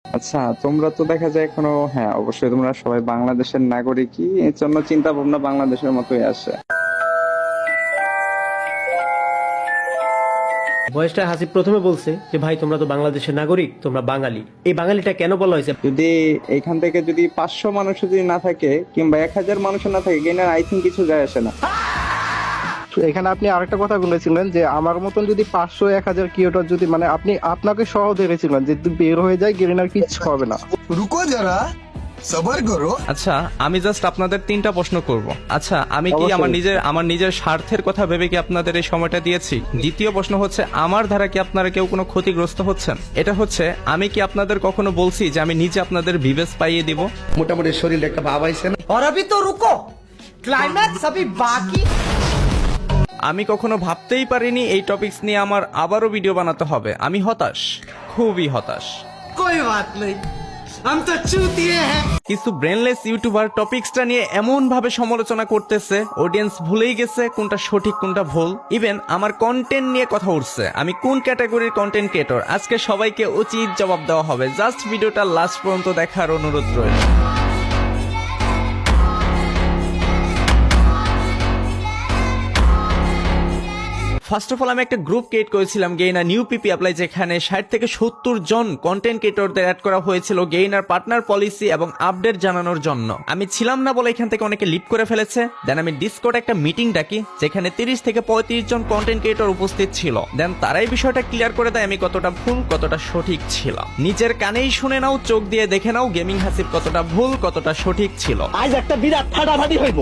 আচ্ছা, তোমরা তো দেখা যায় এখনো, হ্যাঁ অবশ্যই তোমরা সবাই বাংলাদেশের নাগরিকই, এর জন্য চিন্তা ভাবনা বাংলাদেশের মতোই আসে। বয়সটা হাসিব প্রথমে বলছে যে ভাই তোমরা তো বাংলাদেশের নাগরিক, তোমরা বাঙালি। এই বাঙালিটা কেন বলা হয়েছে? যদি এখান থেকে যদি 500 মানুষ যদি না থাকে কিংবা 1000 মানুষ না থাকে, গেনার আই থিঙ্ক কিছু যায় আসে না। এখানে আপনি আরেকটা কথা বলেছিলেন যে আমার মতন যদি 500-1000 কিলোমিটার যদি মানে আপনি আপনাকে সহ ধরেছিলেন যে বের হয়ে যায় গেরিনার কিচ্ছু হবে না। रुको जरा सबर करो। আচ্ছা, আমি জাস্ট আপনাদের 3টা প্রশ্ন করব। আচ্ছা, আমি কি অবশ্যই। আমার নিজের স্বার্থের কথা ভেবে কি আপনাদের এই সময়টা দিয়েছি? দ্বিতীয় প্রশ্ন হচ্ছে, আমার দ্বারা কি আপনারা কেউ কোনো ক্ষতিগ্রস্ত হচ্ছেন? এটা হচ্ছে, আমি কি আপনাদের কখনো বলছি যে আমি নিজে আপনাদের বিবেচ পাইয়ে দিব? মোটামুটি শরীরে একটা ভাব আইছে না। और अभी तो रुको, क्लाइमैक्स अभी बाकी। আমি কখনো ভাবতেই পারিনি এই টপিকস নিয়ে আমার আবারও ভিডিও বানাতে হবে। আমি হতাশ, খুবই হতাশ। कोई बात नहीं, हम तो चूतिए हैं। কিছু ব্রেনলেস ইউটিউবার টপিকসটা নিয়ে এমন ভাবে সমালোচনা করতেছে, অডিয়েন্স ভুলেই গেছে কোনটা সঠিক কোনটা ভুল। ইভেন আমার কন্টেন্ট নিয়ে কথা উঠছে, আমি কোন ক্যাটাগরির কন্টেন্ট ক্রিয়েটর। আজকে সবাইকে উচিত জবাব দেওয়া হবে। জাস্ট ভিডিওটা লাস্ট পর্যন্ত দেখার অনুরোধ রইল। ফার্স্ট অফ অল, আমি একটা গ্রুপ ক্রিয়েট করেছিলাম গেইনার নিউ পিপি অ্যাপ্লাই, যেখানে 60 থেকে 70 জন কন্টেন্ট ক্রিয়েটরদের অ্যাড করা হয়েছিল গেইনার পার্টনার পলিসি এবং আপডেট জানানোর জন্য। আমি ছিলাম না বলে এখান থেকে অনেকে লিড করে ফেলেছে। দেন আমি ডিসকর্ডে একটা মিটিং ডাকি, যেখানে 30 থেকে 35 জন কন্টেন্ট ক্রিয়েটর উপস্থিত ছিল। দেন তারাই বিষয়টা ক্লিয়ার করে দেয় আমি কতটা ভুল কতটা সঠিক ছিলাম। নিজের কানেই শুনে নাও, চোখ দিয়ে দেখে নাও গেমিং হাসিব কতটা ভুল কতটা সঠিক ছিল। आज একটা বিরাট ফাটাফাটি হইব।